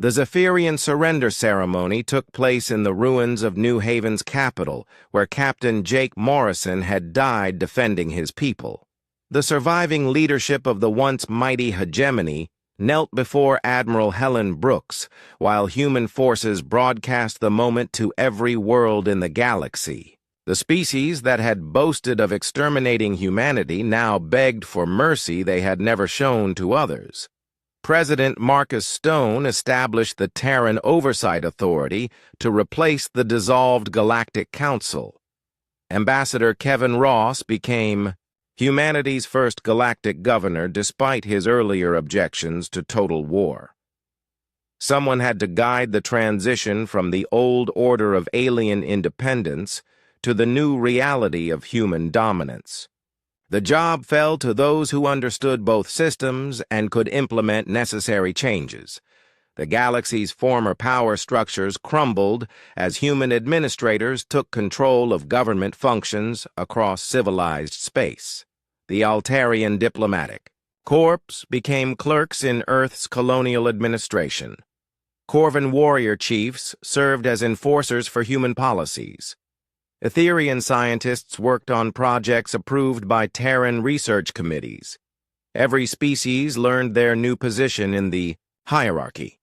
The Zephyrian surrender ceremony took place in the ruins of New Haven's capital, where Captain Jake Morrison had died defending his people. The surviving leadership of the once mighty hegemony knelt before Admiral Helen Brooks, while human forces broadcast the moment to every world in the galaxy. The species that had boasted of exterminating humanity now begged for mercy they had never shown to others. President Marcus Stone established the Terran Oversight Authority to replace the dissolved Galactic Council. Ambassador Kevin Ross became humanity's first galactic governor despite his earlier objections to total war. Someone had to guide the transition from the old order of alien independence to the new reality of human dominance. The job fell to those who understood both systems and could implement necessary changes. The galaxy's former power structures crumbled as human administrators took control of government functions across civilized space. The Altarian Diplomatic Corps became clerks in Earth's colonial administration. Corvan warrior chiefs served as enforcers for human policies. Etherian scientists worked on projects approved by Terran research committees. Every species learned their new position in the hierarchy.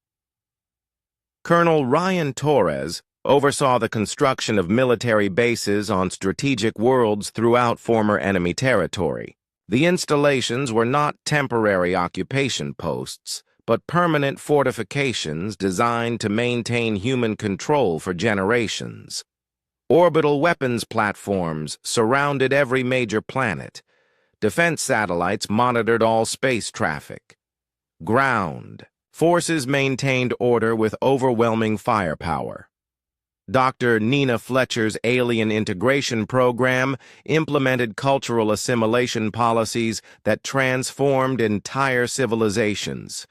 Colonel Ryan Torres oversaw the construction of military bases on strategic worlds throughout former enemy territory. The installations were not temporary occupation posts, but permanent fortifications designed to maintain human control for generations. Orbital weapons platforms surrounded every major planet. Defense satellites monitored all space traffic. Ground forces maintained order with overwhelming firepower. Dr. Nina Fletcher's Alien Integration Program implemented cultural assimilation policies that transformed entire civilizations.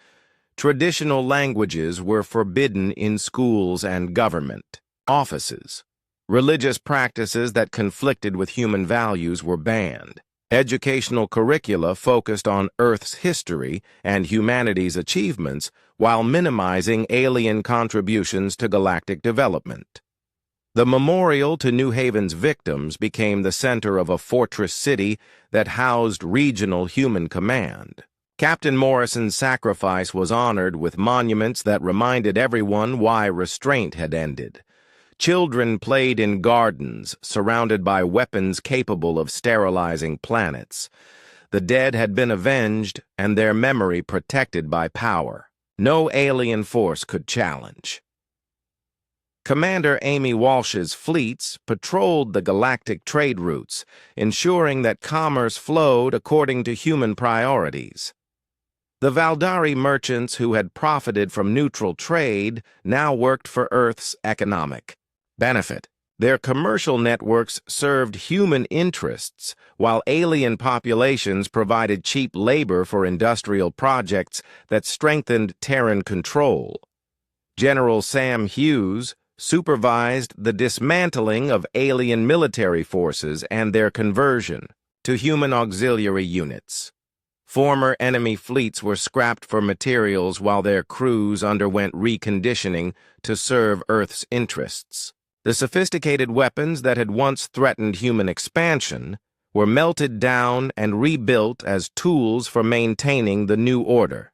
Traditional languages were forbidden in schools and government offices. Religious practices that conflicted with human values were banned. Educational curricula focused on Earth's history and humanity's achievements while minimizing alien contributions to galactic development. The memorial to New Haven's victims became the center of a fortress city that housed regional human command. Captain Morrison's sacrifice was honored with monuments that reminded everyone why Restraint had ended. Children played in gardens, surrounded by weapons capable of sterilizing planets. The dead had been avenged, and their memory protected by power. No alien force could challenge. Commander Amy Walsh's fleets patrolled the galactic trade routes, ensuring that commerce flowed according to human priorities. The Valdari merchants who had profited from neutral trade now worked for Earth's economic benefit. Their commercial networks served human interests, while alien populations provided cheap labor for industrial projects that strengthened Terran control. General Sam Hughes supervised the dismantling of alien military forces and their conversion to human auxiliary units. Former enemy fleets were scrapped for materials while their crews underwent reconditioning to serve Earth's interests. The sophisticated weapons that had once threatened human expansion were melted down and rebuilt as tools for maintaining the new order.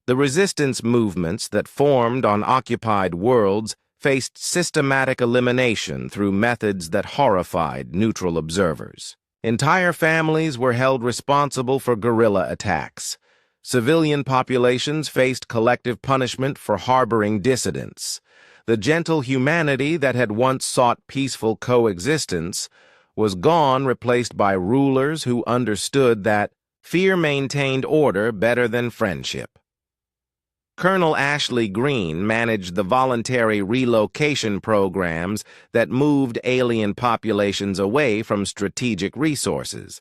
The resistance movements that formed on occupied worlds faced systematic elimination through methods that horrified neutral observers. Entire families were held responsible for guerrilla attacks. Civilian populations faced collective punishment for harboring dissidents. The gentle humanity that had once sought peaceful coexistence was gone, replaced by rulers who understood that fear maintained order better than friendship. Colonel Ashley Green managed the voluntary relocation programs that moved alien populations away from strategic resources.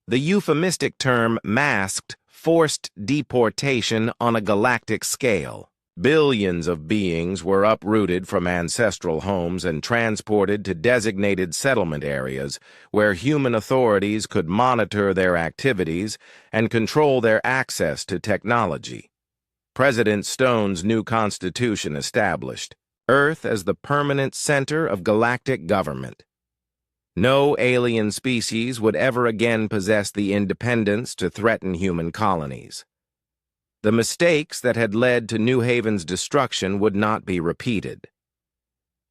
The euphemistic term masked forced deportation on a galactic scale. Billions of beings were uprooted from ancestral homes and transported to designated settlement areas where human authorities could monitor their activities and control their access to technology. President Stone's new constitution established Earth as the permanent center of galactic government. No alien species would ever again possess the independence to threaten human colonies. The mistakes that had led to New Haven's destruction would not be repeated.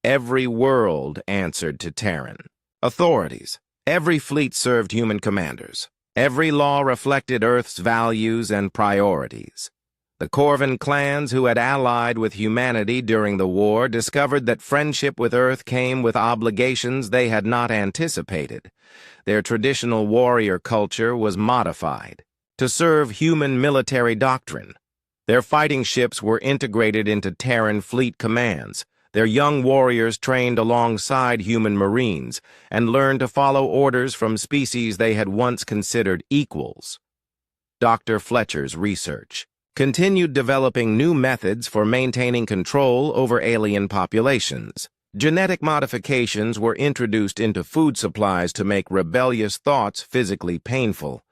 Every world answered to Terran authorities. Every fleet served human commanders. Every law reflected Earth's values and priorities. The Corvan clans who had allied with humanity during the war discovered that friendship with Earth came with obligations they had not anticipated. Their traditional warrior culture was modified to serve human military doctrine. Their fighting ships were integrated into Terran fleet commands. Their young warriors trained alongside human marines and learned to follow orders from species they had once considered equals. Dr. Fletcher's research continued developing new methods for maintaining control over alien populations. Genetic modifications were introduced into food supplies to make rebellious thoughts physically painful.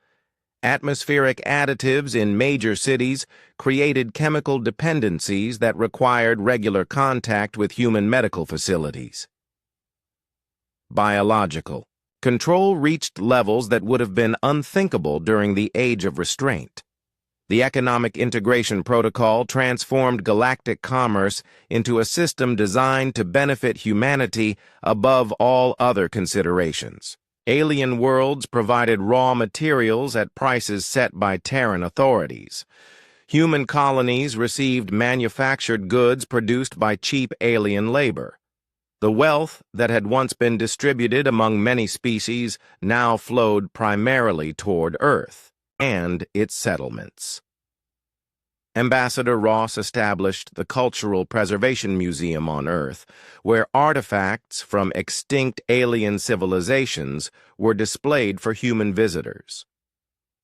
Atmospheric additives in major cities created chemical dependencies that required regular contact with human medical facilities. Biological control reached levels that would have been unthinkable during the Age of Restraint. The Economic Integration Protocol transformed galactic commerce into a system designed to benefit humanity above all other considerations. Alien worlds provided raw materials at prices set by Terran authorities. Human colonies received manufactured goods produced by cheap alien labor. The wealth that had once been distributed among many species now flowed primarily toward Earth and its settlements. Ambassador Ross established the Cultural Preservation Museum on Earth, where artifacts from extinct alien civilizations were displayed for human visitors.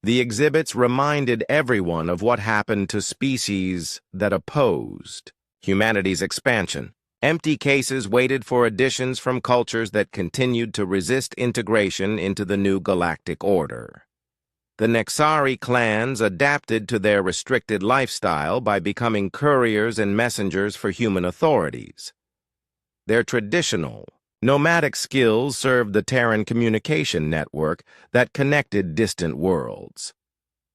The exhibits reminded everyone of what happened to species that opposed humanity's expansion. Empty cases waited for additions from cultures that continued to resist integration into the new galactic order. The Nexari clans adapted to their restricted lifestyle by becoming couriers and messengers for human authorities. Their traditional, nomadic skills served the Terran communication network that connected distant worlds.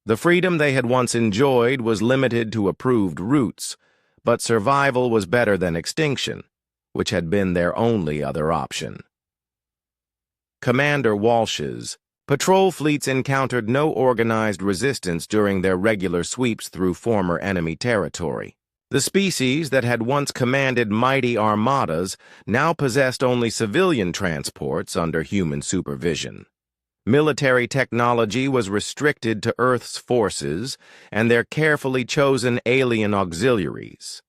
The freedom they had once enjoyed was limited to approved routes, but survival was better than extinction, which had been their only other option. Commander Walsh's patrol fleets encountered no organized resistance during their regular sweeps through former enemy territory. The species that had once commanded mighty armadas now possessed only civilian transports under human supervision. Military technology was restricted to Earth's forces and their carefully chosen alien auxiliaries.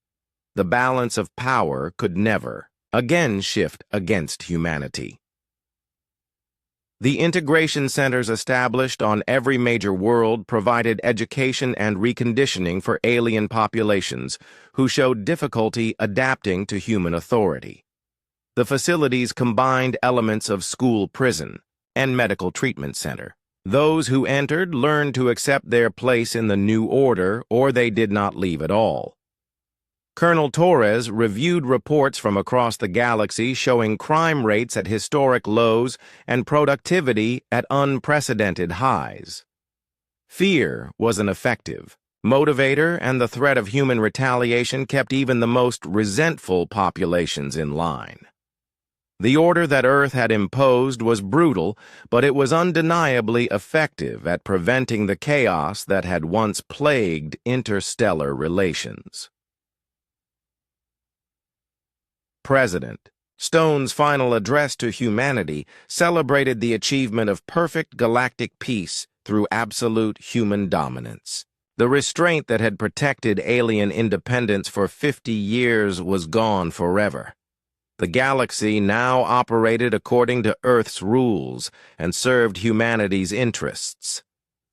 The balance of power could never again shift against humanity. The integration centers established on every major world provided education and reconditioning for alien populations who showed difficulty adapting to human authority. The facilities combined elements of school prison and medical treatment center. Those who entered learned to accept their place in the new order, or they did not leave at all. Colonel Torres reviewed reports from across the galaxy showing crime rates at historic lows and productivity at unprecedented highs. Fear was an effective motivator, and the threat of human retaliation kept even the most resentful populations in line. The order that Earth had imposed was brutal, but it was undeniably effective at preventing the chaos that had once plagued interstellar relations. President Stone's final address to humanity celebrated the achievement of perfect galactic peace through absolute human dominance. The restraint that had protected alien independence for 50 years was gone forever. The galaxy now operated according to Earth's rules and served humanity's interests.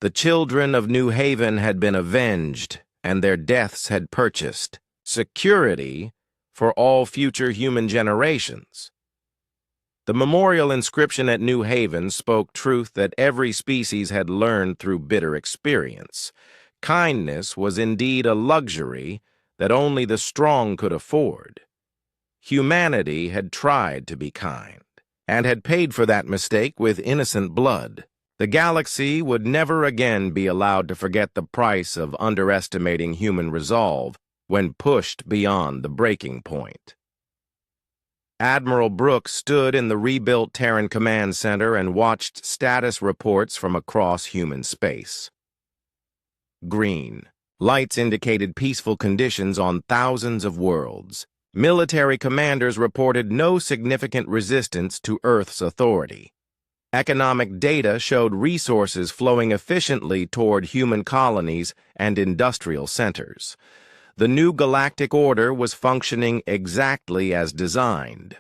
The children of New Haven had been avenged, and their deaths had purchased security for all future human generations. The memorial inscription at New Haven spoke truth that every species had learned through bitter experience. Kindness was indeed a luxury that only the strong could afford. Humanity had tried to be kind, and had paid for that mistake with innocent blood. The galaxy would never again be allowed to forget the price of underestimating human resolve when pushed beyond the breaking point. Admiral Brooks stood in the rebuilt Terran Command Center and watched status reports from across human space. Green. Lights indicated peaceful conditions on thousands of worlds. Military commanders reported no significant resistance to Earth's authority. Economic data showed resources flowing efficiently toward human colonies and industrial centers. The new galactic order was functioning exactly as designed.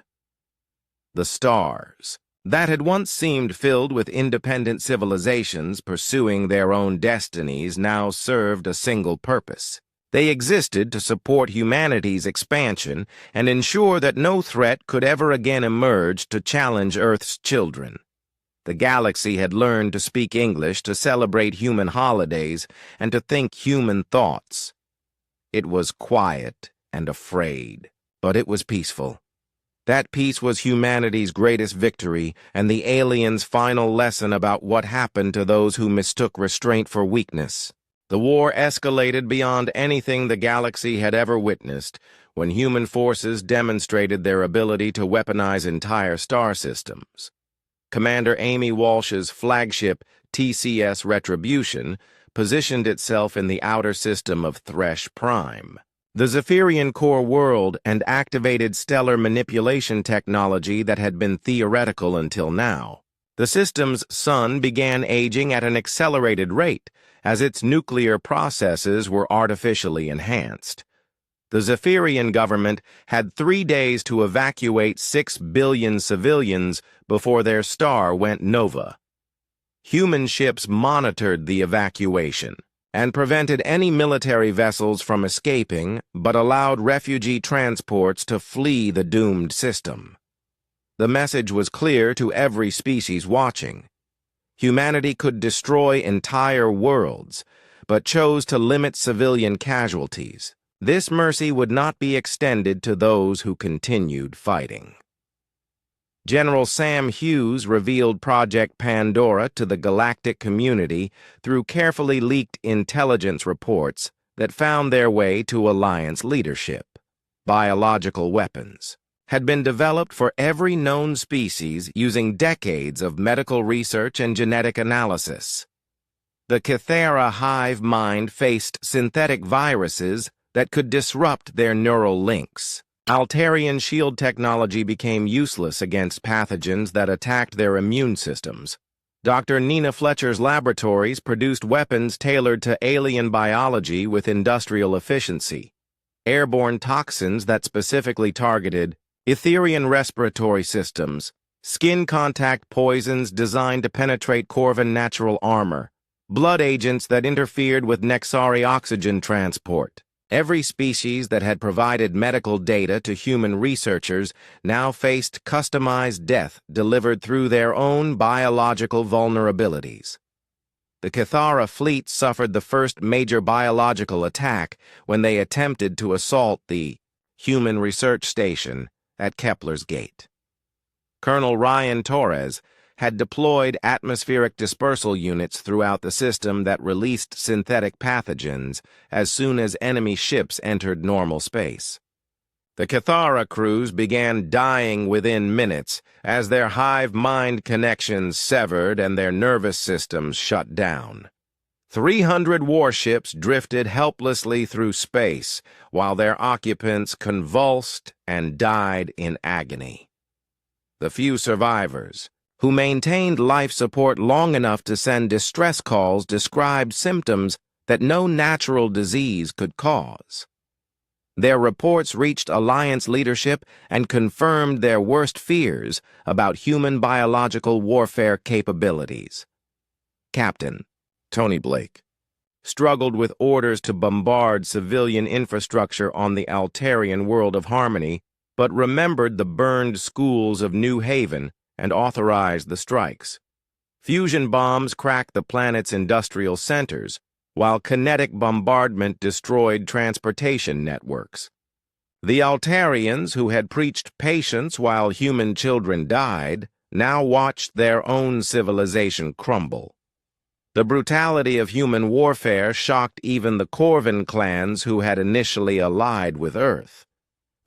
The stars, that had once seemed filled with independent civilizations pursuing their own destinies, now served a single purpose. They existed to support humanity's expansion and ensure that no threat could ever again emerge to challenge Earth's children. The galaxy had learned to speak English, to celebrate human holidays, and to think human thoughts. It was quiet and afraid, but it was peaceful. That peace was humanity's greatest victory and the aliens' final lesson about what happened to those who mistook restraint for weakness. The war escalated beyond anything the galaxy had ever witnessed when human forces demonstrated their ability to weaponize entire star systems. Commander Amy Walsh's flagship TCS Retribution positioned itself in the outer system of Thresh Prime. The Zephyrian core world and activated stellar manipulation technology that had been theoretical until now. The system's sun began aging at an accelerated rate as its nuclear processes were artificially enhanced. The Zephyrian government had 3 days to evacuate 6 billion civilians before their star went nova. Human ships monitored the evacuation and prevented any military vessels from escaping, but allowed refugee transports to flee the doomed system. The message was clear to every species watching. Humanity could destroy entire worlds, but chose to limit civilian casualties. This mercy would not be extended to those who continued fighting. General Sam Hughes revealed Project Pandora to the galactic community through carefully leaked intelligence reports that found their way to Alliance leadership. Biological weapons had been developed for every known species using decades of medical research and genetic analysis. The Cathera hive mind faced synthetic viruses that could disrupt their neural links. Altarian shield technology became useless against pathogens that attacked their immune systems. Dr. Nina Fletcher's laboratories produced weapons tailored to alien biology with industrial efficiency. Airborne toxins that specifically targeted Etherian respiratory systems, skin contact poisons designed to penetrate Corvan natural armor, blood agents that interfered with Nexari oxygen transport. Every species that had provided medical data to human researchers now faced customized death delivered through their own biological vulnerabilities. The Cathara fleet suffered the first major biological attack when they attempted to assault the Human Research Station at Kepler's Gate. Colonel Ryan Torres had deployed atmospheric dispersal units throughout the system that released synthetic pathogens as soon as enemy ships entered normal space. The Cathara crews began dying within minutes as their hive mind connections severed and their nervous systems shut down. 300 warships drifted helplessly through space while their occupants convulsed and died in agony. The few survivors, who maintained life support long enough to send distress calls, described symptoms that no natural disease could cause. Their reports reached Alliance leadership and confirmed their worst fears about human biological warfare capabilities. Captain Tony Blake struggled with orders to bombard civilian infrastructure on the Altarian world of Harmony, but remembered the burned schools of New Haven and authorized the strikes. Fusion bombs cracked the planet's industrial centers, while kinetic bombardment destroyed transportation networks. The Altarians, who had preached patience while human children died, now watched their own civilization crumble. The brutality of human warfare shocked even the Corvin clans who had initially allied with Earth.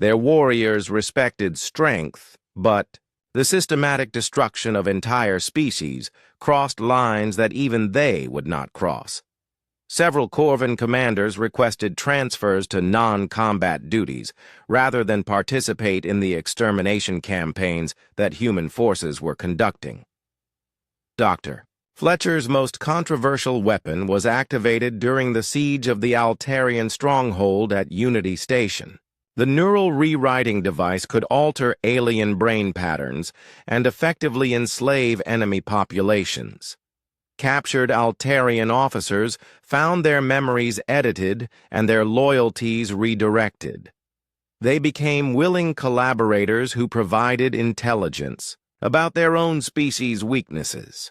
Their warriors respected strength, but the systematic destruction of entire species crossed lines that even they would not cross. Several Corvin commanders requested transfers to non-combat duties rather than participate in the extermination campaigns that human forces were conducting. Dr. Fletcher's most controversial weapon was activated during the siege of the Altarian stronghold at Unity Station. The neural rewriting device could alter alien brain patterns and effectively enslave enemy populations. Captured Altarian officers found their memories edited and their loyalties redirected. They became willing collaborators who provided intelligence about their own species' weaknesses.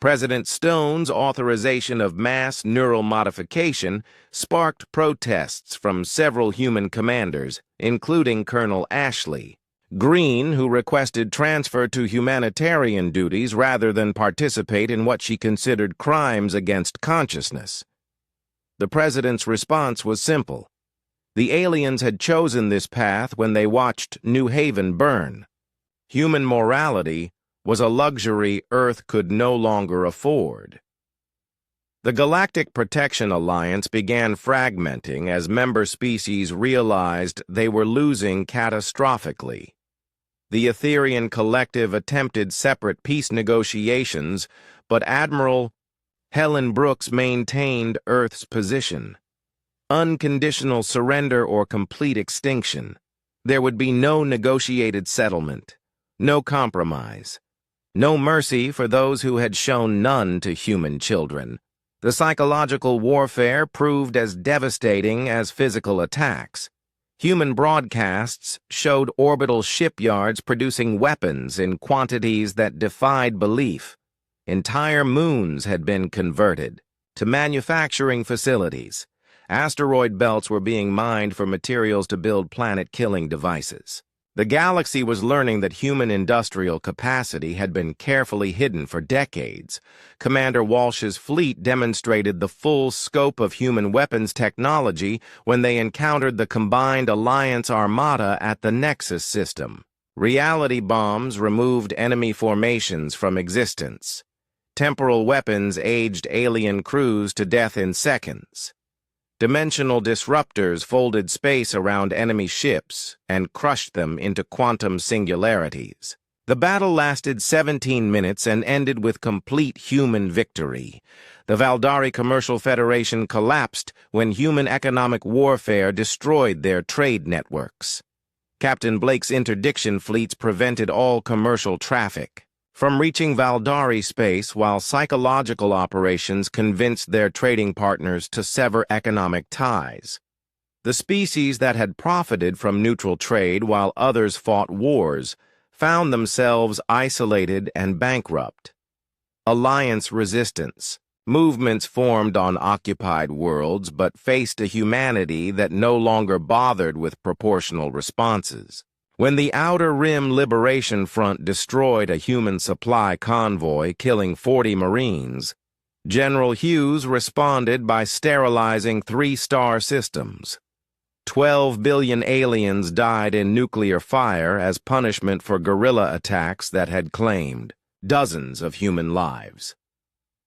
President Stone's authorization of mass neural modification sparked protests from several human commanders, including Colonel Ashley Green, who requested transfer to humanitarian duties rather than participate in what she considered crimes against consciousness. The president's response was simple. The aliens had chosen this path when they watched New Haven burn. Human morality was a luxury Earth could no longer afford. The Galactic Protection Alliance began fragmenting as member species realized they were losing catastrophically. The Etherian Collective attempted separate peace negotiations, but Admiral Helen Brooks maintained Earth's position. Unconditional surrender or complete extinction. There would be no negotiated settlement, no compromise. No mercy for those who had shown none to human children. The psychological warfare proved as devastating as physical attacks. Human broadcasts showed orbital shipyards producing weapons in quantities that defied belief. Entire moons had been converted to manufacturing facilities. Asteroid belts were being mined for materials to build planet-killing devices. The galaxy was learning that human industrial capacity had been carefully hidden for decades. Commander Walsh's fleet demonstrated the full scope of human weapons technology when they encountered the combined Alliance Armada at the Nexus system. Reality bombs removed enemy formations from existence. Temporal weapons aged alien crews to death in seconds. Dimensional disruptors folded space around enemy ships and crushed them into quantum singularities. The battle lasted 17 minutes and ended with complete human victory. The Valdari Commercial Federation collapsed when human economic warfare destroyed their trade networks. Captain Blake's interdiction fleets prevented all commercial traffic from reaching Valdari space, while psychological operations convinced their trading partners to sever economic ties. The species that had profited from neutral trade while others fought wars found themselves isolated and bankrupt. Alliance resistance. Movements formed on occupied worlds but faced a humanity that no longer bothered with proportional responses. When the Outer Rim Liberation Front destroyed a human supply convoy, killing 40 Marines, General Hughes responded by sterilizing 3-star systems. 12 billion aliens died in nuclear fire as punishment for guerrilla attacks that had claimed dozens of human lives.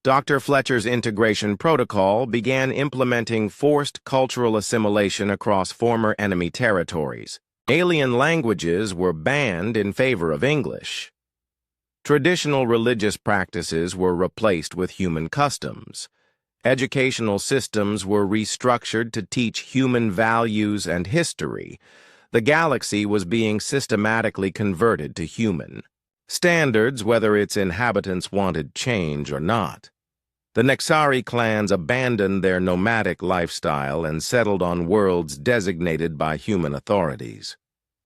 Dr. Fletcher's integration protocol began implementing forced cultural assimilation across former enemy territories. Alien languages were banned in favor of English. Traditional religious practices were replaced with human customs. Educational systems were restructured to teach human values and history. The galaxy was being systematically converted to human standards, whether its inhabitants wanted change or not. The Nexari clans abandoned their nomadic lifestyle and settled on worlds designated by human authorities.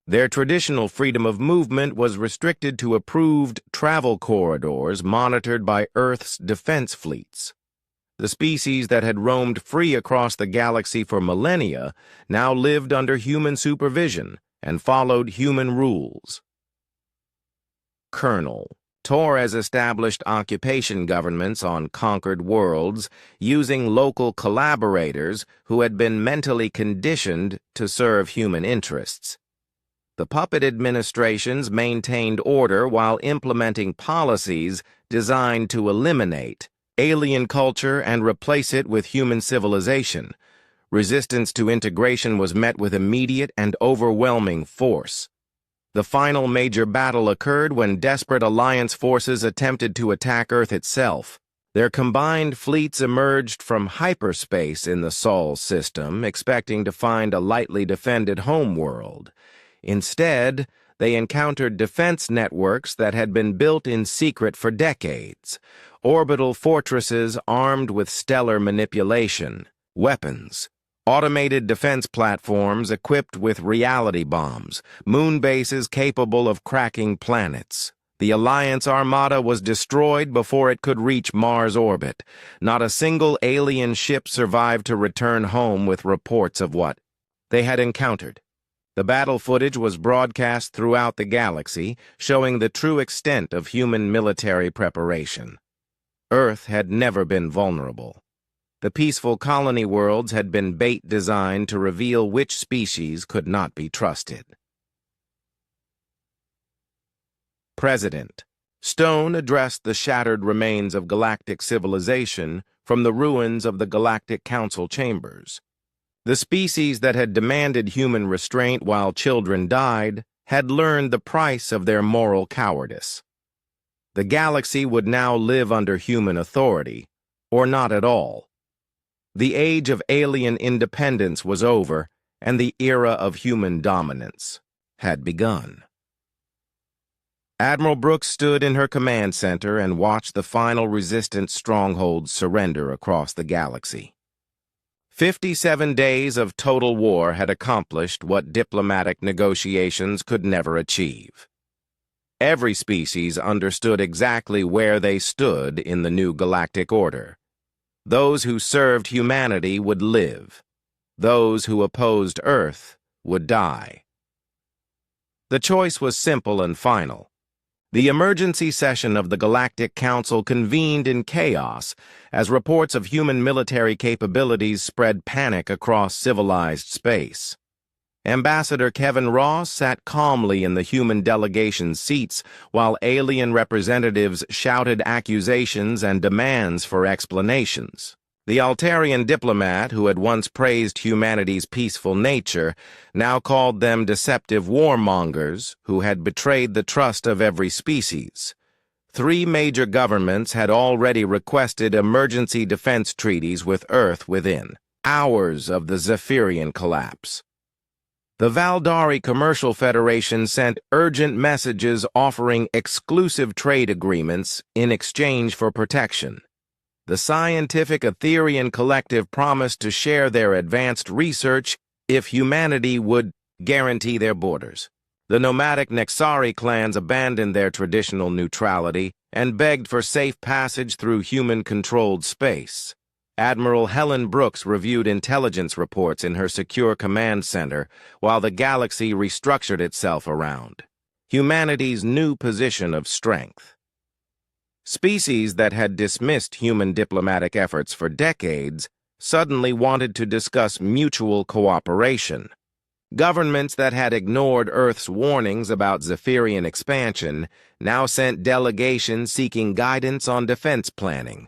Their traditional freedom of movement was restricted to approved travel corridors monitored by Earth's defense fleets. The species that had roamed free across the galaxy for millennia now lived under human supervision and followed human rules. Colonel. Torres established occupation governments on conquered worlds using local collaborators who had been mentally conditioned to serve human interests. The puppet administrations maintained order while implementing policies designed to eliminate alien culture and replace it with human civilization. Resistance to integration was met with immediate and overwhelming force. The final major battle occurred when desperate Alliance forces attempted to attack Earth itself. Their combined fleets emerged from hyperspace in the Sol system, expecting to find a lightly defended homeworld. Instead, they encountered defense networks that had been built in secret for decades, orbital fortresses armed with stellar manipulation, weapons, automated defense platforms equipped with reality bombs, moon bases capable of cracking planets. The Alliance Armada was destroyed before it could reach Mars orbit. Not a single alien ship survived to return home with reports of what they had encountered. The battle footage was broadcast throughout the galaxy, showing the true extent of human military preparation. Earth had never been vulnerable. The peaceful colony worlds had been bait designed to reveal which species could not be trusted. President. Stone addressed the shattered remains of galactic civilization from the ruins of the Galactic Council chambers. The species that had demanded human restraint while children died had learned the price of their moral cowardice. The galaxy would now live under human authority, or not at all. The age of alien independence was over, and the era of human dominance had begun. Admiral Brooks stood in her command center and watched the final resistance strongholds surrender across the galaxy. 57 days of total war had accomplished what diplomatic negotiations could never achieve. Every species understood exactly where they stood in the new galactic order. Those who served humanity would live. Those who opposed Earth would die. The choice was simple and final. The emergency session of the Galactic Council convened in chaos as reports of human military capabilities spread panic across civilized space. Ambassador Kevin Ross sat calmly in the human delegation's seats while alien representatives shouted accusations and demands for explanations. The Altarian diplomat, who had once praised humanity's peaceful nature, now called them deceptive warmongers who had betrayed the trust of every species. 3 major governments had already requested emergency defense treaties with Earth within hours of the Zephyrian collapse. The Valdari Commercial Federation sent urgent messages offering exclusive trade agreements in exchange for protection. The scientific Etherian collective promised to share their advanced research if humanity would guarantee their borders. The nomadic Nexari clans abandoned their traditional neutrality and begged for safe passage through human-controlled space. Admiral Helen Brooks reviewed intelligence reports in her secure command center while the galaxy restructured itself around humanity's new position of strength. Species that had dismissed human diplomatic efforts for decades suddenly wanted to discuss mutual cooperation. Governments that had ignored Earth's warnings about Zephyrian expansion now sent delegations seeking guidance on defense planning.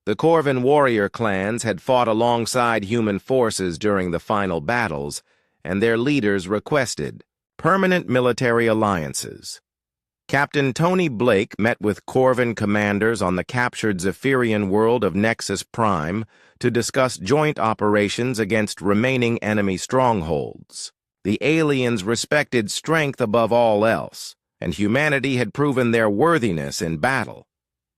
The Corvin warrior clans had fought alongside human forces during the final battles, and their leaders requested permanent military alliances. Captain Tony Blake met with Corvin commanders on the captured Zephyrian world of Nexus Prime to discuss joint operations against remaining enemy strongholds. The aliens respected strength above all else, and humanity had proven their worthiness in battle.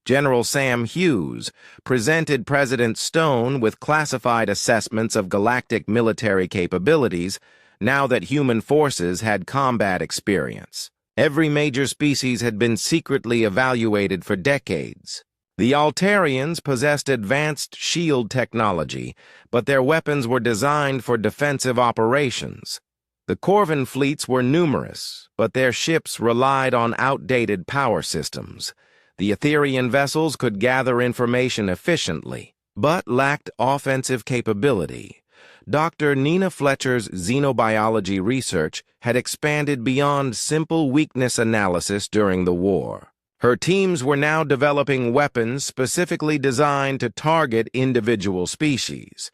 General Sam Hughes presented President Stone with classified assessments of galactic military capabilities now that human forces had combat experience. Every major species had been secretly evaluated for decades. The Altarians possessed advanced shield technology, but their weapons were designed for defensive operations. The Corvan fleets were numerous, but their ships relied on outdated power systems. The Etherian vessels could gather information efficiently, but lacked offensive capability. Dr. Nina Fletcher's xenobiology research had expanded beyond simple weakness analysis during the war. Her teams were now developing weapons specifically designed to target individual species.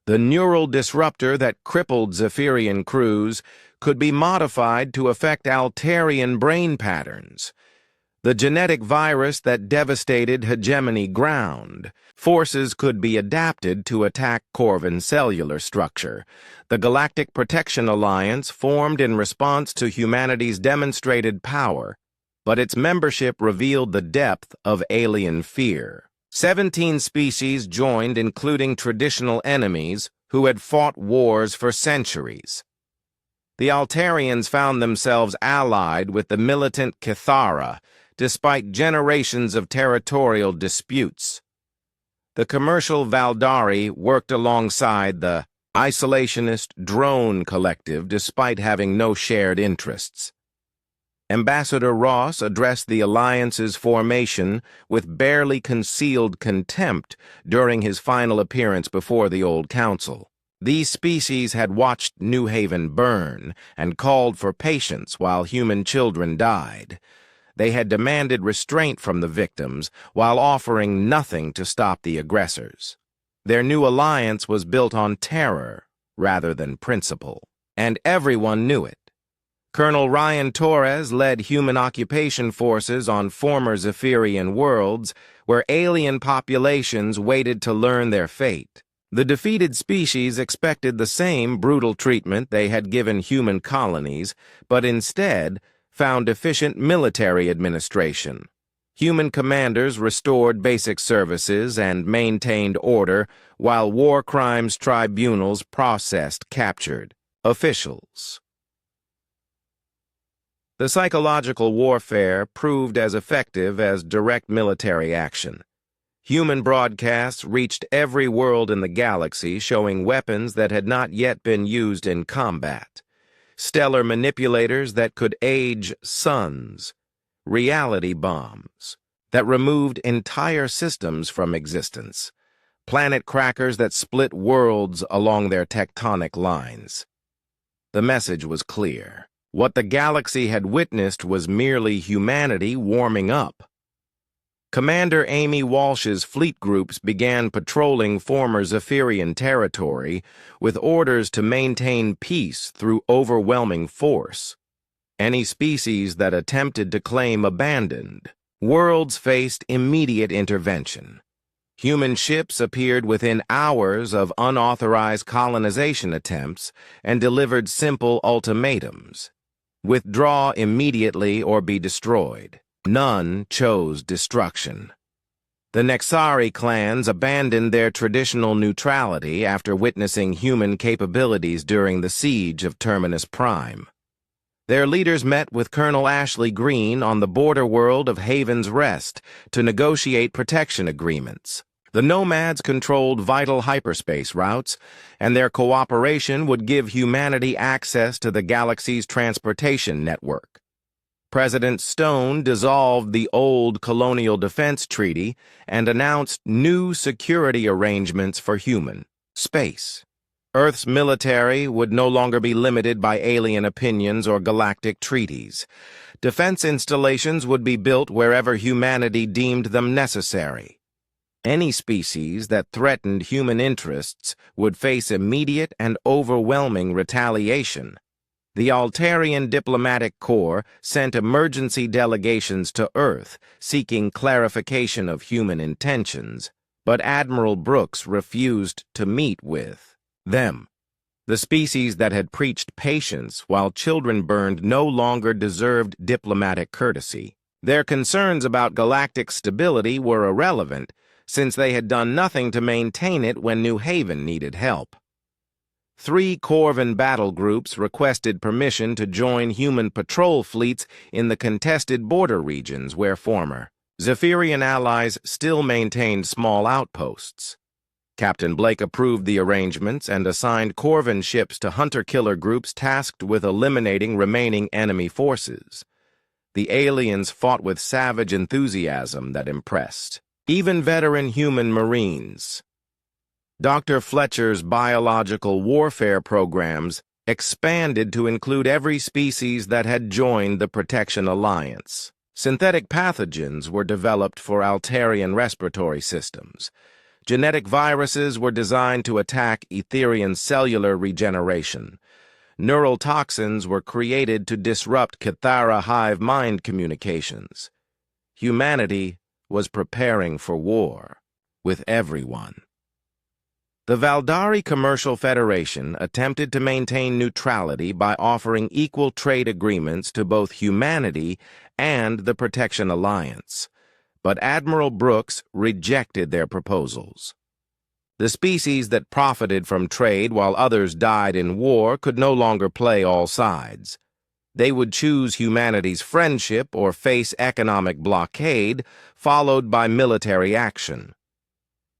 The neural disruptor that crippled Zephyrian crews could be modified to affect Altarian brain patterns. The genetic virus that devastated hegemony ground. Forces could be adapted to attack Corvan cellular structure. The Galactic Protection Alliance formed in response to humanity's demonstrated power, but its membership revealed the depth of alien fear. 17 species joined, including traditional enemies who had fought wars for centuries. The Altarians found themselves allied with the militant Kithara, despite generations of territorial disputes. The commercial Valdari worked alongside the isolationist drone collective despite having no shared interests. Ambassador Ross addressed the Alliance's formation with barely concealed contempt during his final appearance before the Old Council. These species had watched New Haven burn and called for patience while human children died. They had demanded restraint from the victims while offering nothing to stop the aggressors. Their new alliance was built on terror rather than principle, and everyone knew it. Colonel Ryan Torres led human occupation forces on former Zephyrian worlds where alien populations waited to learn their fate. The defeated species expected the same brutal treatment they had given human colonies, but instead found efficient military administration. Human commanders restored basic services and maintained order, while war crimes tribunals processed captured officials. The psychological warfare proved as effective as direct military action. Human broadcasts reached every world in the galaxy, showing weapons that had not yet been used in combat. Stellar manipulators that could age suns, reality bombs that removed entire systems from existence, planet crackers that split worlds along their tectonic lines. The message was clear. What the galaxy had witnessed was merely humanity warming up. Commander Amy Walsh's fleet groups began patrolling former Zephyrian territory with orders to maintain peace through overwhelming force. Any species that attempted to claim abandoned worlds faced immediate intervention. Human ships appeared within hours of unauthorized colonization attempts and delivered simple ultimatums. Withdraw immediately or be destroyed. None chose destruction. The Nexari clans abandoned their traditional neutrality after witnessing human capabilities during the siege of Terminus Prime. Their leaders met with Colonel Ashley Green on the border world of Haven's Rest to negotiate protection agreements. The Nomads controlled vital hyperspace routes, and their cooperation would give humanity access to the galaxy's transportation network. President Stone dissolved the old Colonial Defense Treaty and announced new security arrangements for human space. Earth's military would no longer be limited by alien opinions or galactic treaties. Defense installations would be built wherever humanity deemed them necessary. Any species that threatened human interests would face immediate and overwhelming retaliation. The Altarian Diplomatic Corps sent emergency delegations to Earth seeking clarification of human intentions, but Admiral Brooks refused to meet with them. The species that had preached patience while children burned no longer deserved diplomatic courtesy. Their concerns about galactic stability were irrelevant, since they had done nothing to maintain it when New Haven needed help. 3 Corvan battle groups requested permission to join human patrol fleets in the contested border regions where former Zephyrian allies still maintained small outposts. Captain Blake approved the arrangements and assigned Corvin ships to hunter-killer groups tasked with eliminating remaining enemy forces. The aliens fought with savage enthusiasm that impressed even veteran human Marines. Dr. Fletcher's biological warfare programs expanded to include every species that had joined the Protection Alliance. Synthetic pathogens were developed for Altarian respiratory systems. Genetic viruses were designed to attack Etherian cellular regeneration. Neural toxins were created to disrupt Cathara hive mind communications. Humanity was preparing for war with everyone. The Valdari Commercial Federation attempted to maintain neutrality by offering equal trade agreements to both humanity and the Protection Alliance, but Admiral Brooks rejected their proposals. The species that profited from trade while others died in war could no longer play all sides. They would choose humanity's friendship or face economic blockade, followed by military action.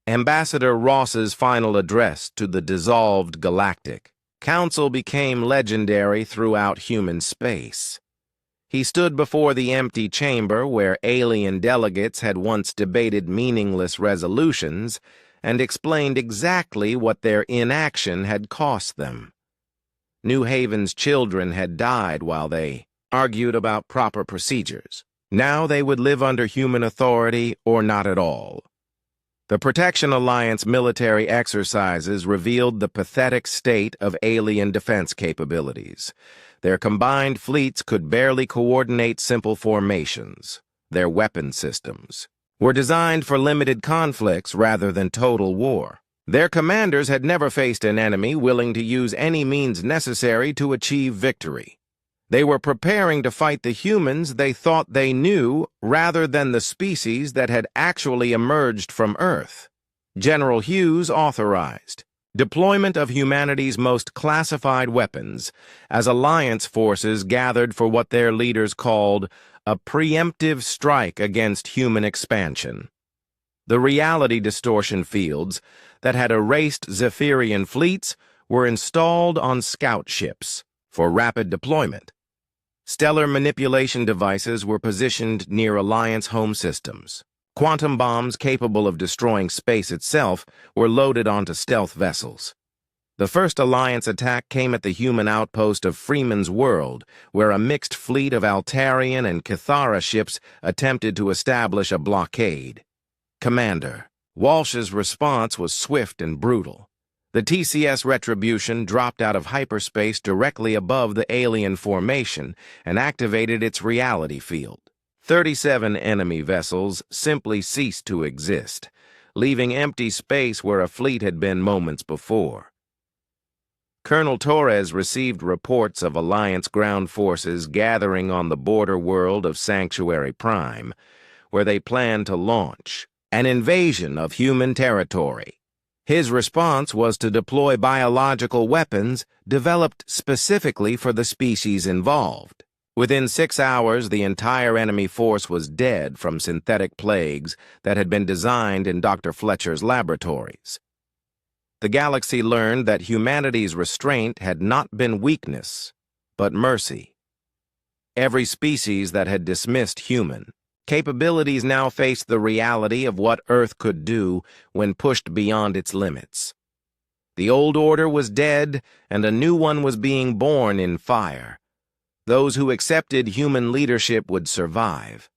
Ambassador Ross's final address to the dissolved Galactic Council became legendary throughout human space. He stood before the empty chamber where alien delegates had once debated meaningless resolutions and explained exactly what their inaction had cost them. New Haven's children had died while they argued about proper procedures. Now they would live under human authority or not at all. The Protection Alliance military exercises revealed the pathetic state of alien defense capabilities. Their combined fleets could barely coordinate simple formations. Their weapon systems were designed for limited conflicts rather than total war. Their commanders had never faced an enemy willing to use any means necessary to achieve victory. They were preparing to fight the humans they thought they knew rather than the species that had actually emerged from Earth. General Hughes authorized deployment of humanity's most classified weapons as Alliance forces gathered for what their leaders called a preemptive strike against human expansion. The reality distortion fields that had erased Zephyrian fleets were installed on scout ships for rapid deployment. Stellar manipulation devices were positioned near Alliance home systems. Quantum bombs capable of destroying space itself were loaded onto stealth vessels. The first Alliance attack came at the human outpost of Freeman's World, where a mixed fleet of Altarian and Cathara ships attempted to establish a blockade. Commander Walsh's response was swift and brutal. The TCS Retribution dropped out of hyperspace directly above the alien formation and activated its reality field. 37 enemy vessels simply ceased to exist, leaving empty space where a fleet had been moments before. Colonel Torres received reports of Alliance ground forces gathering on the border world of Sanctuary Prime, where they planned to launch an invasion of human territory. His response was to deploy biological weapons developed specifically for the species involved. Within 6 hours, the entire enemy force was dead from synthetic plagues that had been designed in Dr. Fletcher's laboratories. The galaxy learned that humanity's restraint had not been weakness, but mercy. Every species that had dismissed human capabilities now faced the reality of what Earth could do when pushed beyond its limits. The old order was dead, and a new one was being born in fire. Those who accepted human leadership would survive.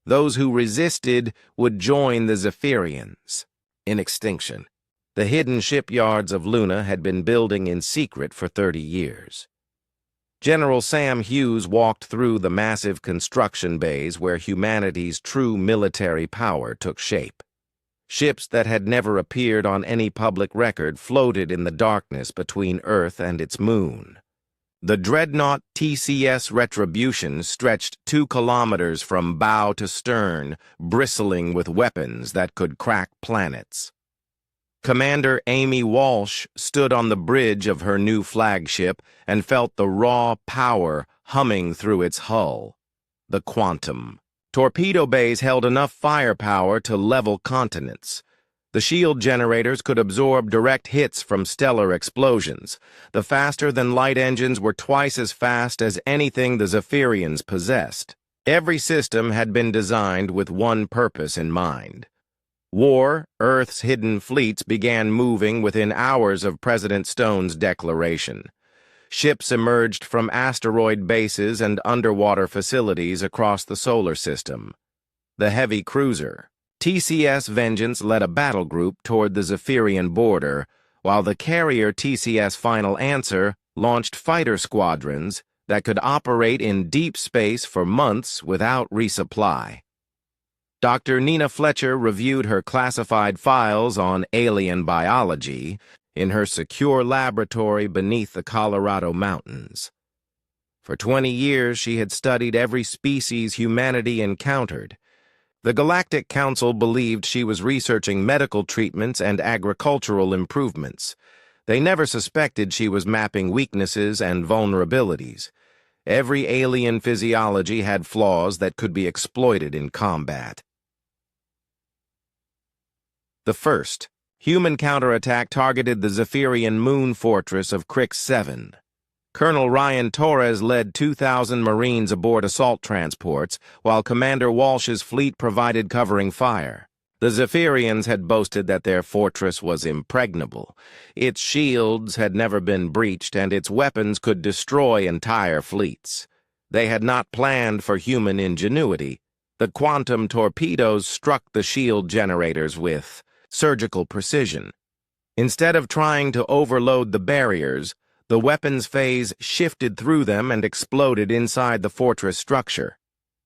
Those who resisted would join the Zephyrians in extinction. The hidden shipyards of Luna had been building in secret for 30 years. General Sam Hughes walked through the massive construction bays where humanity's true military power took shape. Ships that had never appeared on any public record floated in the darkness between Earth and its moon. The dreadnought TCS Retribution stretched 2 kilometers from bow to stern, bristling with weapons that could crack planets. Commander Amy Walsh stood on the bridge of her new flagship and felt the raw power humming through its hull. The Quantum. Torpedo bays held enough firepower to level continents. The shield generators could absorb direct hits from stellar explosions. The faster-than-light engines were twice as fast as anything the Zephyrians possessed. Every system had been designed with one purpose in mind. War, Earth's hidden fleets began moving within hours of President Stone's declaration. Ships emerged from asteroid bases and underwater facilities across the solar system. The heavy cruiser, TCS Vengeance, led a battle group toward the Zephyrian border, while the carrier TCS Final Answer launched fighter squadrons that could operate in deep space for months without resupply. Dr. Nina Fletcher reviewed her classified files on alien biology in her secure laboratory beneath the Colorado mountains. For 20 years, she had studied every species humanity encountered. The Galactic Council believed she was researching medical treatments and agricultural improvements. They never suspected she was mapping weaknesses and vulnerabilities. Every alien physiology had flaws that could be exploited in combat. The first human counterattack targeted the Zephyrian moon fortress of Crix 7. Colonel Ryan Torres led 2,000 Marines aboard assault transports, while Commander Walsh's fleet provided covering fire. The Zephyrians had boasted that their fortress was impregnable. Its shields had never been breached, and its weapons could destroy entire fleets. They had not planned for human ingenuity. The quantum torpedoes struck the shield generators with surgical precision. Instead of trying to overload the barriers, the weapons phase shifted through them and exploded inside the fortress structure.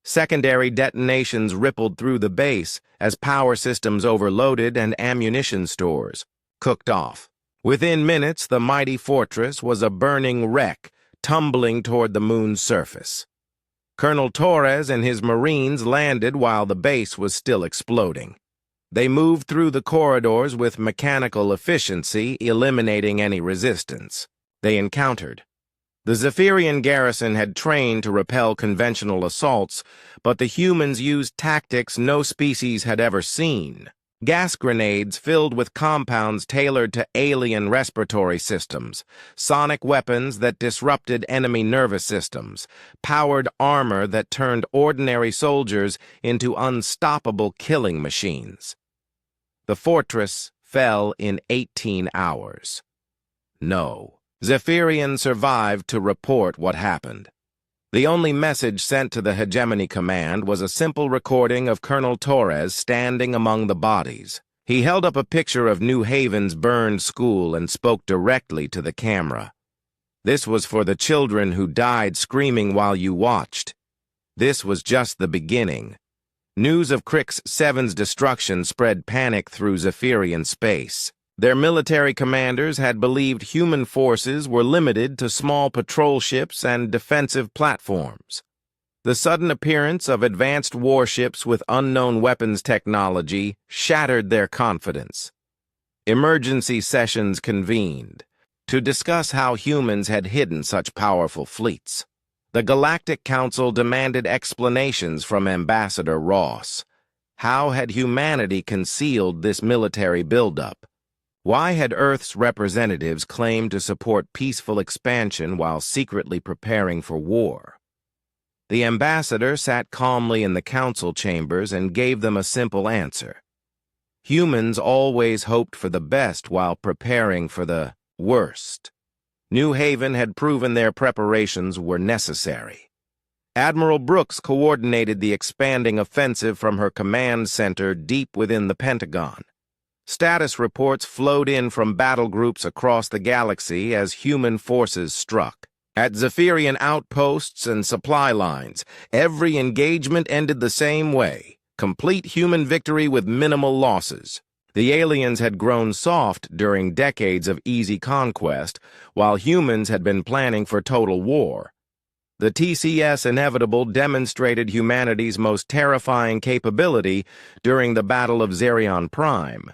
Secondary detonations rippled through the base as power systems overloaded and ammunition stores cooked off. Within minutes, the mighty fortress was a burning wreck, tumbling toward the moon's surface. Colonel Torres and his Marines landed while the base was still exploding. They moved through the corridors with mechanical efficiency, eliminating any resistance they encountered. The Zephyrian garrison had trained to repel conventional assaults, but the humans used tactics no species had ever seen. Gas grenades filled with compounds tailored to alien respiratory systems, sonic weapons that disrupted enemy nervous systems, powered armor that turned ordinary soldiers into unstoppable killing machines. The fortress fell in 18 hours. No Zephyrian survived to report what happened. The only message sent to the Hegemony Command was a simple recording of Colonel Torres standing among the bodies. He held up a picture of New Haven's burned school and spoke directly to the camera. This was for the children who died screaming while you watched. This was just the beginning. News of Crix 7's destruction spread panic through Zephyrian space. Their military commanders had believed human forces were limited to small patrol ships and defensive platforms. The sudden appearance of advanced warships with unknown weapons technology shattered their confidence. Emergency sessions convened to discuss how humans had hidden such powerful fleets. The Galactic Council demanded explanations from Ambassador Ross. How had humanity concealed this military buildup? Why had Earth's representatives claimed to support peaceful expansion while secretly preparing for war? The ambassador sat calmly in the council chambers and gave them a simple answer. Humans always hoped for the best while preparing for the worst. New Haven had proven their preparations were necessary. Admiral Brooks coordinated the expanding offensive from her command center deep within the Pentagon. Status reports flowed in from battle groups across the galaxy as human forces struck. At Zephyrian outposts and supply lines, every engagement ended the same way: complete human victory with minimal losses. The aliens had grown soft during decades of easy conquest, while humans had been planning for total war. The TCS Inevitable demonstrated humanity's most terrifying capability during the Battle of Zerion Prime.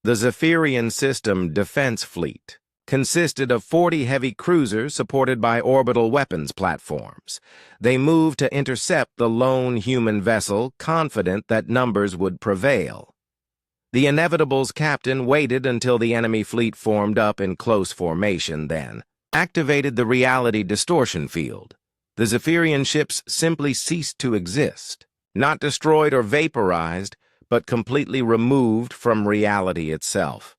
The Zephyrian System Defense Fleet, consisted of 40 heavy cruisers supported by orbital weapons platforms. They moved to intercept the lone human vessel, confident that numbers would prevail. The Inevitable's captain waited until the enemy fleet formed up in close formation, then activated the reality distortion field. The Zephyrian ships simply ceased to exist, not destroyed or vaporized, but completely removed from reality itself.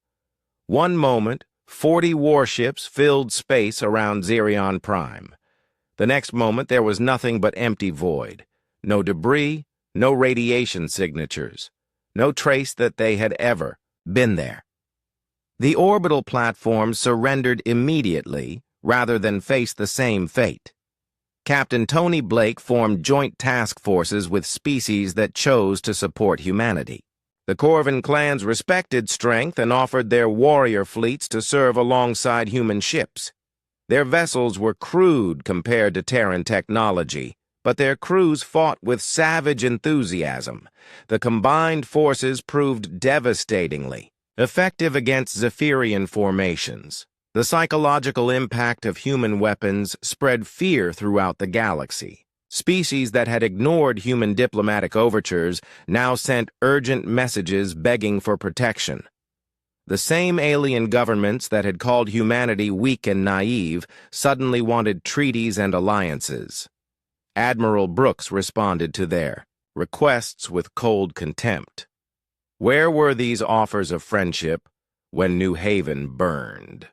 One moment, 40 warships filled space around Xerion Prime. The next moment, there was nothing but empty void. No debris, no radiation signatures, no trace that they had ever been there. The orbital platform surrendered immediately, rather than face the same fate. Captain Tony Blake formed joint task forces with species that chose to support humanity. The Corvin clans respected strength and offered their warrior fleets to serve alongside human ships. Their vessels were crude compared to Terran technology, but their crews fought with savage enthusiasm. The combined forces proved devastatingly effective against Zephyrian formations. The psychological impact of human weapons spread fear throughout the galaxy. Species that had ignored human diplomatic overtures now sent urgent messages begging for protection. The same alien governments that had called humanity weak and naive suddenly wanted treaties and alliances. Admiral Brooks responded to their requests with cold contempt. Where were these offers of friendship when New Haven burned?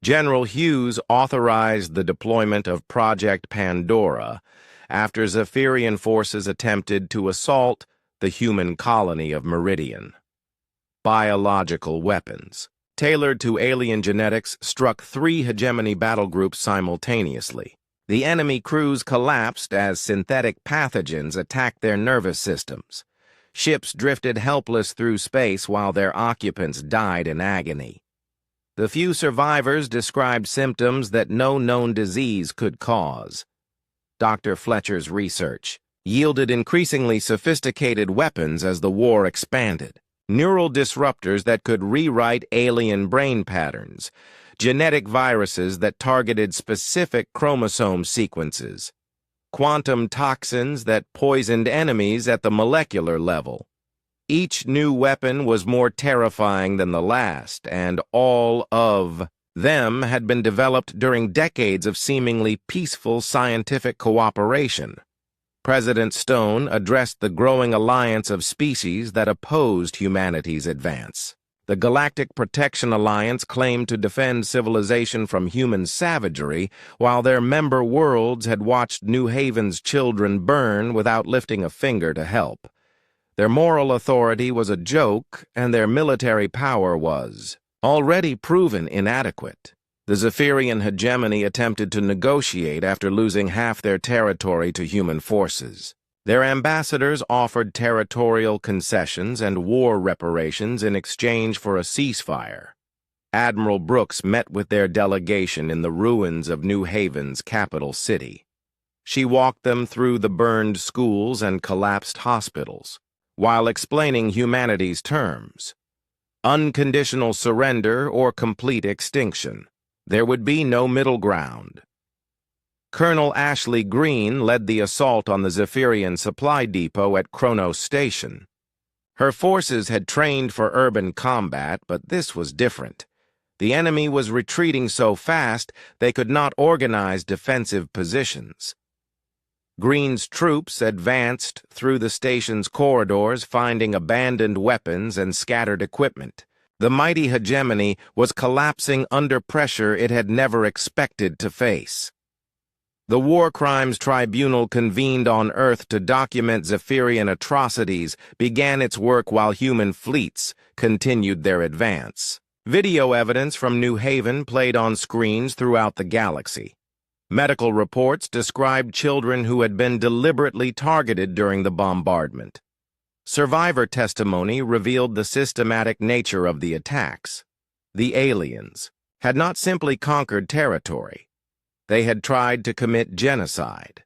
General Hughes authorized the deployment of Project Pandora after Zephyrian forces attempted to assault the human colony of Meridian. Biological weapons, tailored to alien genetics, struck 3 hegemony battle groups simultaneously. The enemy crews collapsed as synthetic pathogens attacked their nervous systems. Ships drifted helpless through space while their occupants died in agony. The few survivors described symptoms that no known disease could cause. Dr. Fletcher's research yielded increasingly sophisticated weapons as the war expanded. Neural disruptors that could rewrite alien brain patterns, genetic viruses that targeted specific chromosome sequences, quantum toxins that poisoned enemies at the molecular level. Each new weapon was more terrifying than the last, and all of them had been developed during decades of seemingly peaceful scientific cooperation. President Stone addressed the growing alliance of species that opposed humanity's advance. The Galactic Protection Alliance claimed to defend civilization from human savagery, while their member worlds had watched New Haven's children burn without lifting a finger to help. Their moral authority was a joke, and their military power was already proven inadequate. The Zephyrian hegemony attempted to negotiate after losing half their territory to human forces. Their ambassadors offered territorial concessions and war reparations in exchange for a ceasefire. Admiral Brooks met with their delegation in the ruins of New Haven's capital city. She walked them through the burned schools and collapsed hospitals, while explaining humanity's terms: unconditional surrender or complete extinction. There would be no middle ground. Colonel Ashley Green led the assault on the Zephyrian supply depot at Kronos Station. Her forces had trained for urban combat, but this was different. The enemy was retreating so fast they could not organize defensive positions. Green's troops advanced through the station's corridors, finding abandoned weapons and scattered equipment. The mighty hegemony was collapsing under pressure it had never expected to face. The War Crimes Tribunal, convened on Earth to document Zephyrian atrocities, began its work while human fleets continued their advance. Video evidence from New Haven played on screens throughout the galaxy. Medical reports described children who had been deliberately targeted during the bombardment. Survivor testimony revealed the systematic nature of the attacks. The aliens had not simply conquered territory. They had tried to commit genocide.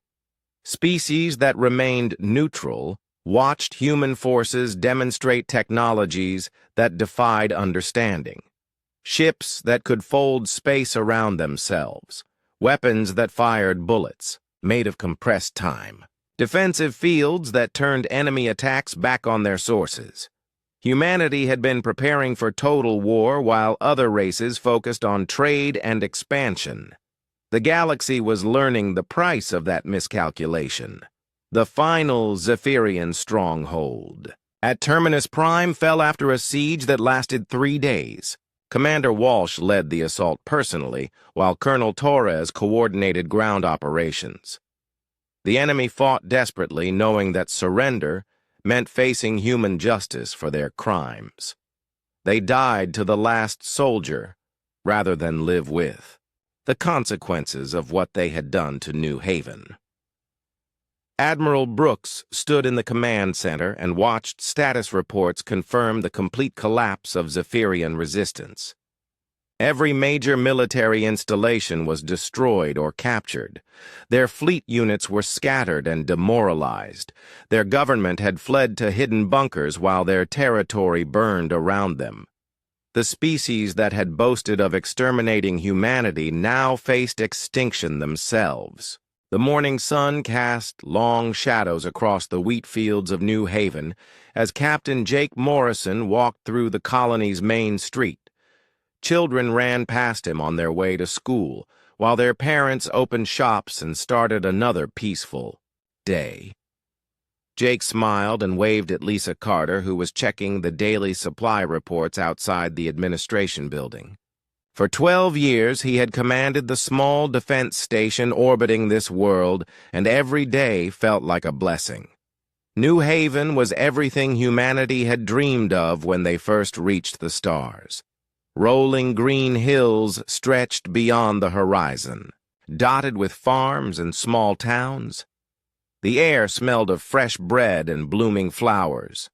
Species that remained neutral watched human forces demonstrate technologies that defied understanding. Ships that could fold space around themselves. Weapons that fired bullets, made of compressed time. Defensive fields that turned enemy attacks back on their sources. Humanity had been preparing for total war while other races focused on trade and expansion. The galaxy was learning the price of that miscalculation. The final Zephyrian stronghold at Terminus Prime fell after a siege that lasted 3 days. Commander Walsh led the assault personally, while Colonel Torres coordinated ground operations. The enemy fought desperately, knowing that surrender meant facing human justice for their crimes. They died to the last soldier, rather than live with the consequences of what they had done to New Haven. Admiral Brooks stood in the command center and watched status reports confirm the complete collapse of Zephyrian resistance. Every major military installation was destroyed or captured. Their fleet units were scattered and demoralized. Their government had fled to hidden bunkers while their territory burned around them. The species that had boasted of exterminating humanity now faced extinction themselves. The morning sun cast long shadows across the wheat fields of New Haven as Captain Jake Morrison walked through the colony's main street. Children ran past him on their way to school, while their parents opened shops and started another peaceful day. Jake smiled and waved at Lisa Carter, who was checking the daily supply reports outside the administration building. For 12 years, he had commanded the small defense station orbiting this world, and every day felt like a blessing. New Haven was everything humanity had dreamed of when they first reached the stars. Rolling green hills stretched beyond the horizon, dotted with farms and small towns. The air smelled of fresh bread and blooming flowers.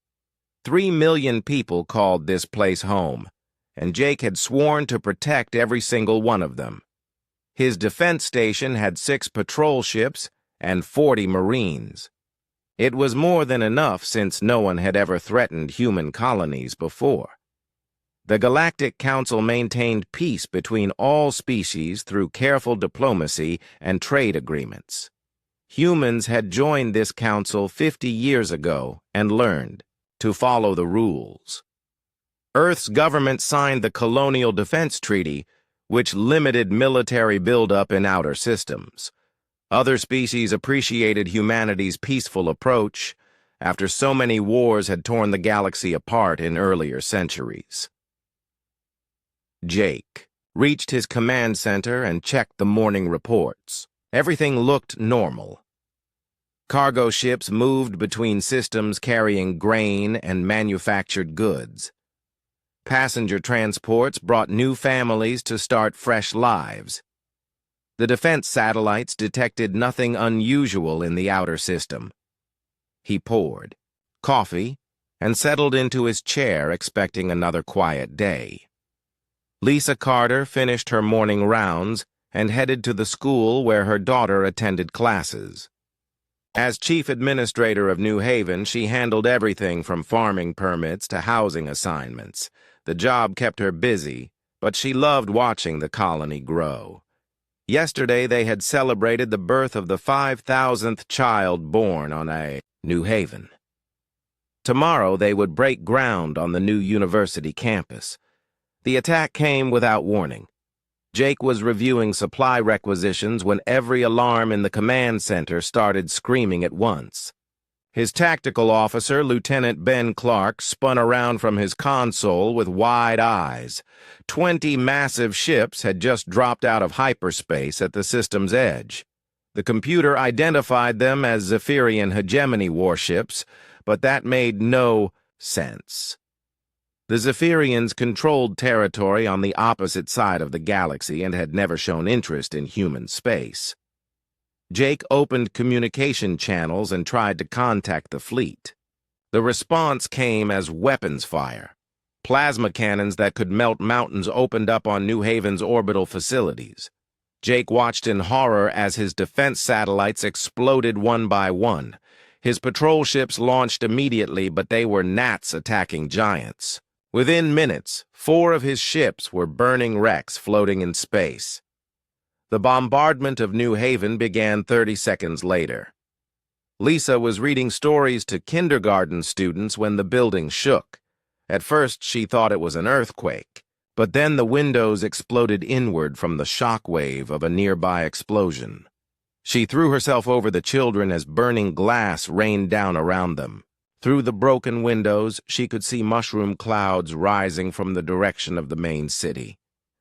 3 million people called this place home, and Jake had sworn to protect every single one of them. His defense station had 6 patrol ships and 40 Marines. It was more than enough since no one had ever threatened human colonies before. The Galactic Council maintained peace between all species through careful diplomacy and trade agreements. Humans had joined this council 50 years ago and learned to follow the rules. Earth's government signed the Colonial Defense Treaty, which limited military buildup in outer systems. Other species appreciated humanity's peaceful approach after so many wars had torn the galaxy apart in earlier centuries. Jake reached his command center and checked the morning reports. Everything looked normal. Cargo ships moved between systems carrying grain and manufactured goods. Passenger transports brought new families to start fresh lives. The defense satellites detected nothing unusual in the outer system. He poured coffee and settled into his chair, expecting another quiet day. Lisa Carter finished her morning rounds and headed to the school where her daughter attended classes. As chief administrator of New Haven, she handled everything from farming permits to housing assignments. The job kept her busy, but she loved watching the colony grow. Yesterday, they had celebrated the birth of the 5,000th child born on New Haven. Tomorrow, they would break ground on the new university campus. The attack came without warning. Jake was reviewing supply requisitions when every alarm in the command center started screaming at once. His tactical officer, Lieutenant Ben Clark, spun around from his console with wide eyes. 20 massive ships had just dropped out of hyperspace at the system's edge. The computer identified them as Zephyrian hegemony warships, but that made no sense. The Zephyrians controlled territory on the opposite side of the galaxy and had never shown interest in human space. Jake opened communication channels and tried to contact the fleet. The response came as weapons fire. Plasma cannons that could melt mountains opened up on New Haven's orbital facilities. Jake watched in horror as his defense satellites exploded one by one. His patrol ships launched immediately, but they were gnats attacking giants. Within minutes, 4 of his ships were burning wrecks floating in space. The bombardment of New Haven began 30 seconds later. Lisa was reading stories to kindergarten students when the building shook. At first, she thought it was an earthquake, but then the windows exploded inward from the shock wave of a nearby explosion. She threw herself over the children as burning glass rained down around them. Through the broken windows, she could see mushroom clouds rising from the direction of the main city.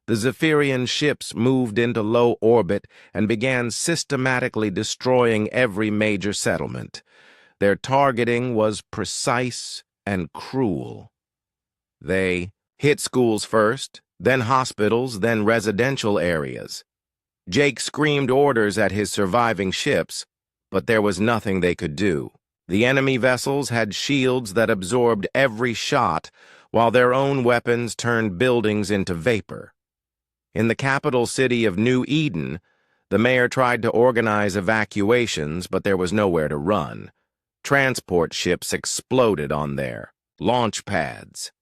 The Zephyrian ships moved into low orbit and began systematically destroying every major settlement. Their targeting was precise and cruel. They hit schools first, then hospitals, then residential areas. Jake screamed orders at his surviving ships, but there was nothing they could do. The enemy vessels had shields that absorbed every shot, while their own weapons turned buildings into vapor. In the capital city of New Eden, the mayor tried to organize evacuations, but there was nowhere to run. Transport ships exploded on their launch pads.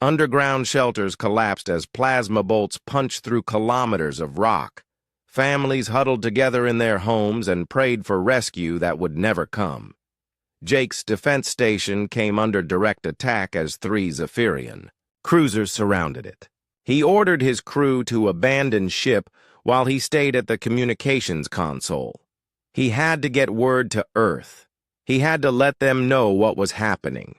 Underground shelters collapsed as plasma bolts punched through kilometers of rock. Families huddled together in their homes and prayed for rescue that would never come. Jake's defense station came under direct attack as 3 Zephyrian cruisers surrounded it. He ordered his crew to abandon ship while he stayed at the communications console. He had to get word to Earth. He had to let them know what was happening.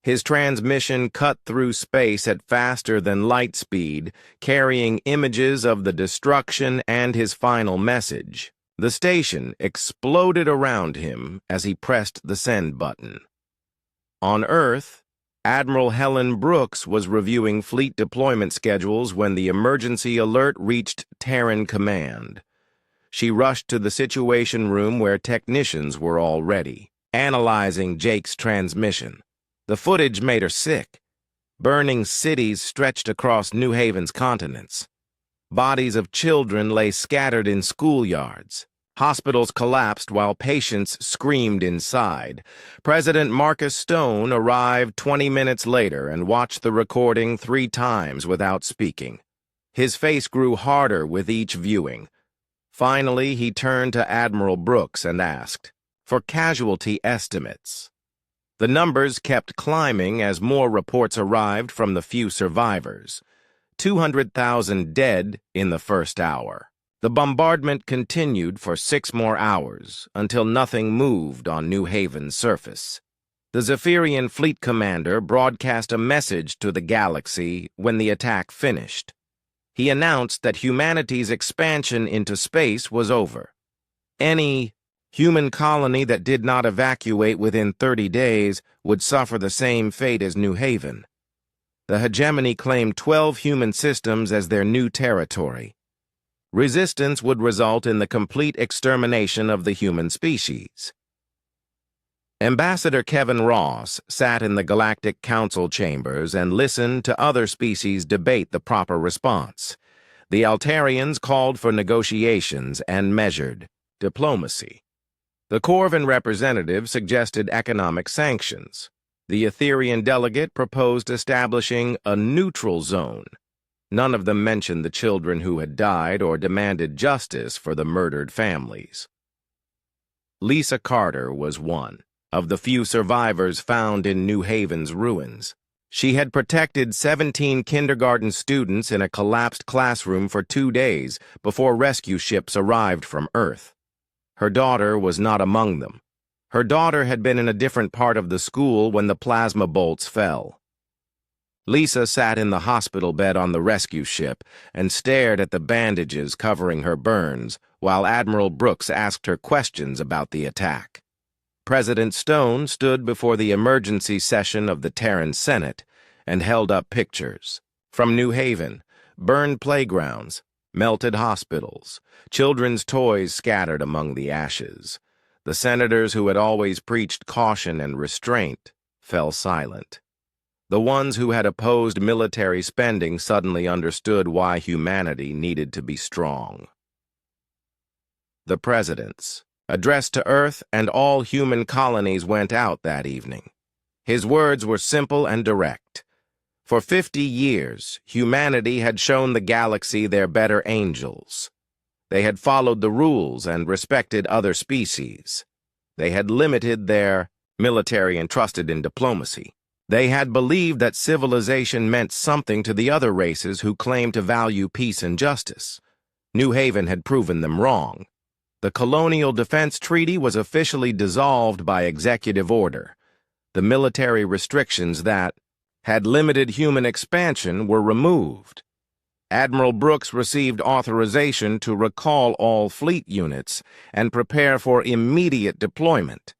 His transmission cut through space at faster than light speed, carrying images of the destruction and his final message. The station exploded around him as he pressed the send button. On Earth, Admiral Helen Brooks was reviewing fleet deployment schedules when the emergency alert reached Terran Command. She rushed to the situation room where technicians were already analyzing Jake's transmission. The footage made her sick. Burning cities stretched across New Haven's continents. Bodies of children lay scattered in schoolyards. Hospitals collapsed while patients screamed inside. President Marcus Stone arrived 20 minutes later and watched the recording 3 times without speaking. His face grew harder with each viewing. Finally, he turned to Admiral Brooks and asked for casualty estimates. The numbers kept climbing as more reports arrived from the few survivors. 200,000 dead in the first hour. The bombardment continued for 6 more hours until nothing moved on New Haven's surface. The Zephyrian fleet commander broadcast a message to the galaxy when the attack finished. He announced that humanity's expansion into space was over. Any human colony that did not evacuate within 30 days would suffer the same fate as New Haven. The hegemony claimed 12 human systems as their new territory. Resistance would result in the complete extermination of the human species. Ambassador Kevin Ross sat in the Galactic Council chambers and listened to other species debate the proper response. The Altarians called for negotiations and measured diplomacy. The Corvan representative suggested economic sanctions. The Etherian delegate proposed establishing a neutral zone. None of them mentioned the children who had died or demanded justice for the murdered families. Lisa Carter was one of the few survivors found in New Haven's ruins. She had protected 17 kindergarten students in a collapsed classroom for 2 days before rescue ships arrived from Earth. Her daughter was not among them. Her daughter had been in a different part of the school when the plasma bolts fell. Lisa sat in the hospital bed on the rescue ship and stared at the bandages covering her burns while Admiral Brooks asked her questions about the attack. President Stone stood before the emergency session of the Terran Senate and held up pictures. From New Haven, burned playgrounds, melted hospitals, children's toys scattered among the ashes. The senators who had always preached caution and restraint fell silent. The ones who had opposed military spending suddenly understood why humanity needed to be strong. The president's address to Earth and all human colonies went out that evening. His words were simple and direct. For 50 years, humanity had shown the galaxy their better angels. They had followed the rules and respected other species. They had limited their military and trusted in diplomacy. They had believed that civilization meant something to the other races who claimed to value peace and justice. New Haven had proven them wrong. The Colonial Defense Treaty was officially dissolved by executive order. The military restrictions that had limited human expansion were removed. Admiral Brooks received authorization to recall all fleet units and prepare for immediate deployment.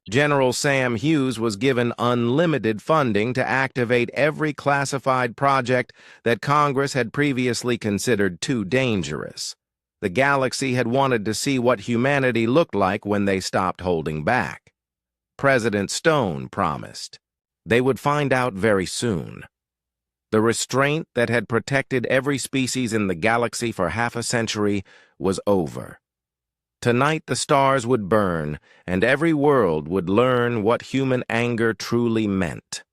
General Sam Hughes was given unlimited funding to activate every classified project that Congress had previously considered too dangerous. The galaxy had wanted to see what humanity looked like when they stopped holding back. President Stone promised they would find out very soon. The restraint that had protected every species in the galaxy for half a century was over. Tonight the stars would burn, and every world would learn what human anger truly meant.